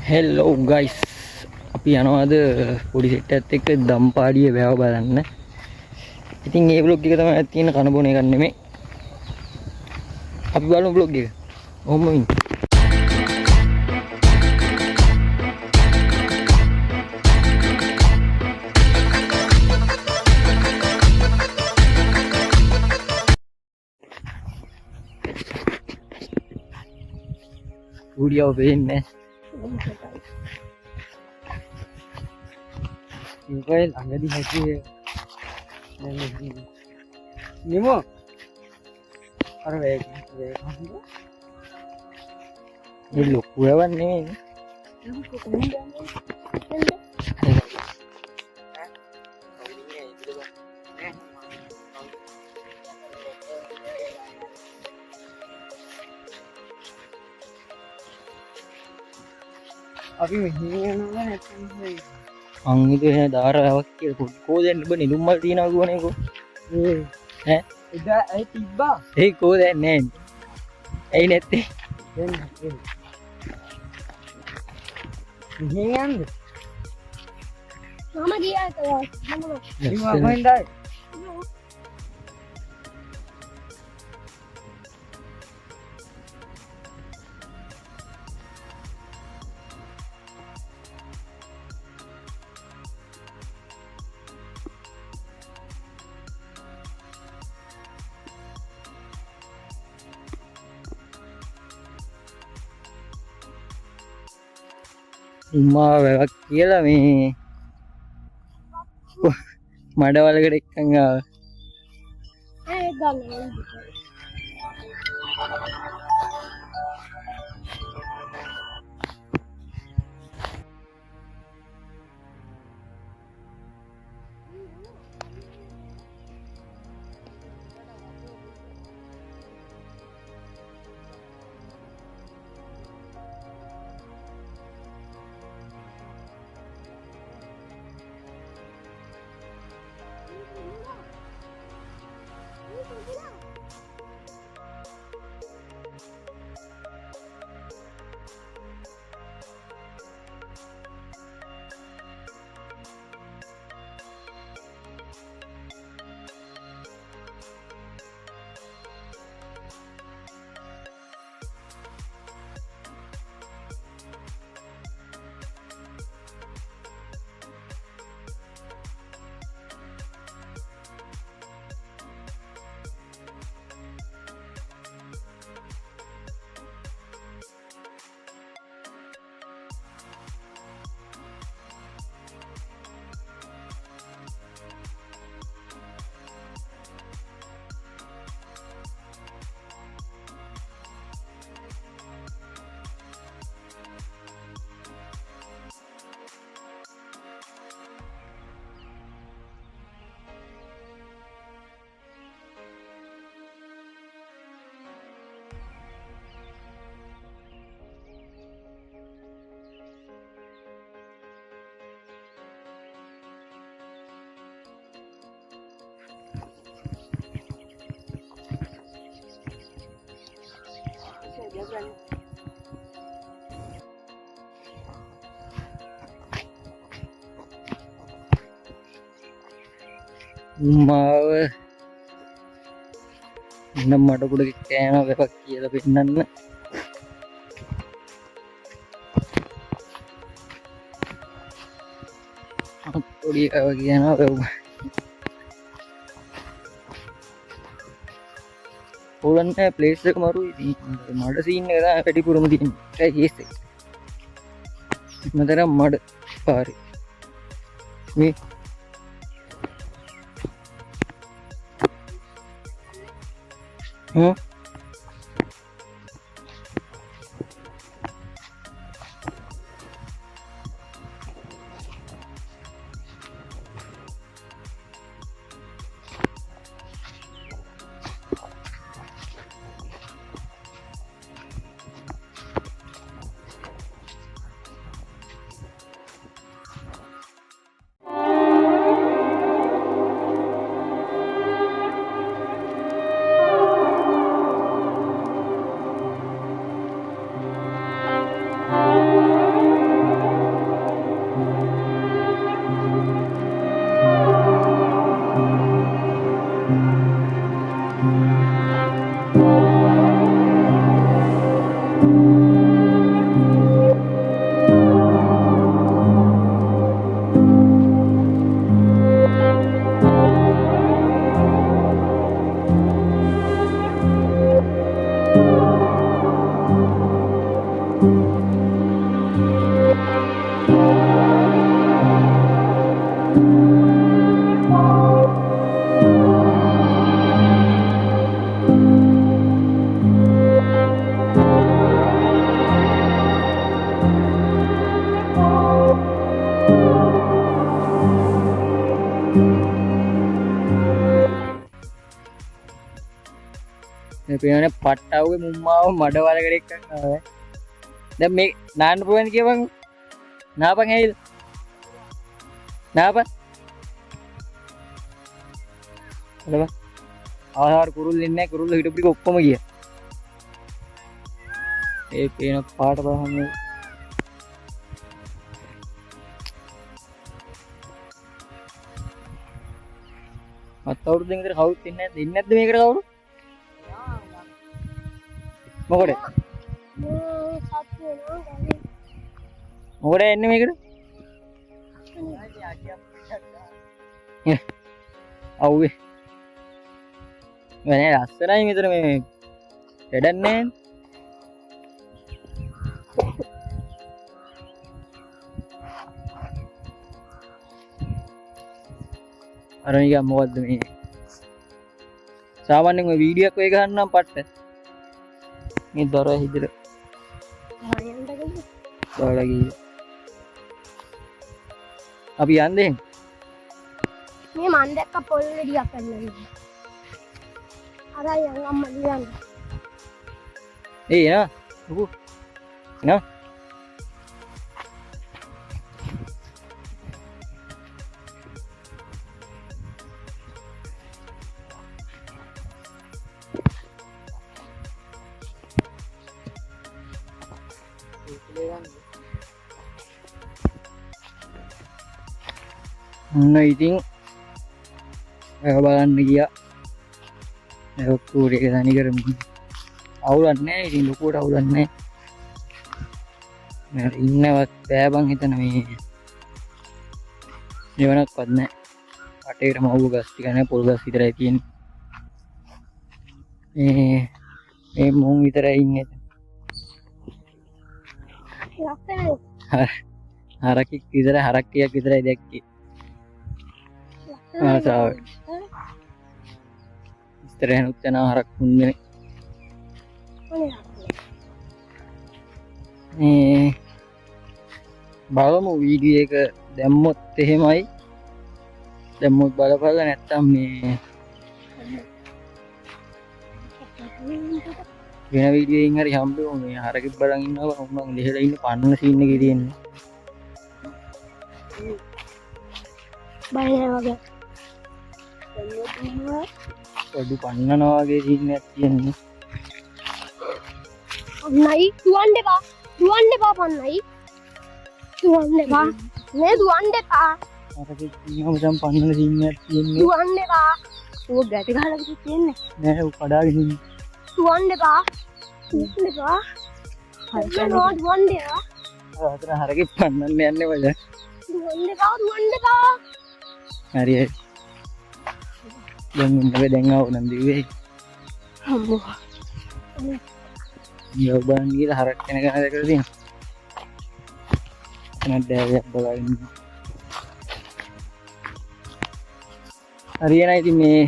හෙල්ලෝ guys අපි යනවාද පොඩි set එකත් එක්ක දම්පාඩිය වැව බලන්න. ඉතින් මේ බ්ලොග් එක තමයි තියෙන කන බොන එකක් නෙමෙයි. අපි බලමු බ්ලොග් එක. ඔහොම ඉන්න. ස්ටුඩියෝ වෙන්නේ Mobile ළඟදී හැකියේ නිමෝ අර වේග මේ ලොකු වැවක් නෙමෙයි. අපි මෙහි යනවා නැත්නම් හොයි මං හිතුවේ දාර වැවක් කියලා කෝ දෙන්න ඔබ නිදුම් මල් තියනවා කියවනේ කෝ. ඈ එදා ඇයි තිබ්බා ඒ කෝ දැන් නෑ. ඇයි නැත්තේ? දැන් මෙහි යන්නේ මම ගියා ඒක නිමෝ කොහෙන්දයි උම්මා වැවක් කියලා මේ මඩවලකට එක්කන් ආවා. ඒ ගන්න උම්මාව නම් මඩ කුඩ කෑම වැවක් කියලා පෙන්නන්න. පොඩි වැව කියනවා වැව. ඕලන්නේ ප්ලේස් එක මරුයි. මඩ සීන් එක තමයි වැඩිපුරම තියෙන්නේ. ඒ කේස් එක. මතර මඩ පාරේ. මේ මේ පේනනේ පට්ටවගේ මුම්මාව මඩ වලකට එක්කන් ආවේ. දැන් මේ නාන්න පුළුවන් කියපන්. නාපන් ඇයිද? නාපන්. බලන්න. ආහාර කුරුල්ල ඉන්නේ නැහැ. කුරුල්ල හිටපු ටික ඔක්කොම ගියා. ඒ පේන පාට බලන්න. මත් අවුරුද්දෙන් විතර කවුරුත් ඉන්නේ නැද්ද? ඉන්නේ නැද්ද මේකට කවුරු? මොකද? මොකද එන්නේ මේකට? අවුවේ. මනේ ලස්සනයි මෙතන මේ වැඩක් නැහැ. අර නිකන් මොකද්ද මේ සාමාන්‍යයෙන් ඔය වීඩියෝ එකක් ඔය ගහන්නම් පට්ට මේ දොර හිදර දාලා ගියේ අපි යන්නේ මේ මන් දැක්ක පොල් ගෙඩියක් කරනවා. අරයි අම්මා ලියන්න. ඒ එනවා ලොකු එනවා ඉතින් බලන්න ගියා ලොකුට එක තනි කරමු අවුලක් නැහැ ඉතින් ලොකුට අවුලක් නැහැ ඉන්නවත් බෑ බං හිතන මේ නිවනක්වත් නැහැ අටේට මව්ව ගස් ටික නැහැ පොල් ගස් විතරයි තියෙන්නේ මේ මුං විතරයි ඉන්නේ හරකෙක් විතර හරක්කියක් විතරයි දැක්කේ ආසාව ඉස්තරෙන් උත්තන හරක් හුන්නේ මේ බලමු වීඩියෝ එක දැම්මොත් එහෙමයි දැම්මොත් බලපල්ලා නැත්තම් මේ වෙන වීඩියෝ එකකින් හරි හම්බෙමු මේ හරකෙක් බලන් ඉන්නවා මම ලෙහෙලා ඉන්න පන්නන සීන් එකේ තියෙන්නේ බය නැහැ වගේ. පොඩි පන්නනවා වගේ සීන් එකක් තියෙන්නේ නයි දුවන්න එපා පන්නයි දුවන්න එපා මේ දුවන්න එපා හරකෙක් ඉන්නවම දැන් පන්නන සීන් එකක් තියෙන්නේ දුවන්න එපා ඌ ගැට ගහලා තියෙන්නේ නෑ ඌ කඩාගෙන ඉන්නේ දුවන්න එපා දුවන්න එපා අතන හරකෙක් පන්නන්න යන්නේ වල දුවන්න එපා හරි හරි දැන් ඉන්නේ දැන් ආව නම් දිවේ අම්මෝ යෝබන් ගිහලා හරක් කෙන ගන්න දැකලා තියෙනවා එනද දැයක් බලන්න හරියනයි ඉතින් මේ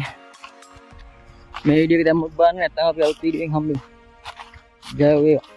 වීඩියෝ එක දැම්මොත් බලන්න නැත්නම් අපි අවුත් වීඩියෝ එකෙන් හම්බෙමු ජය වේවා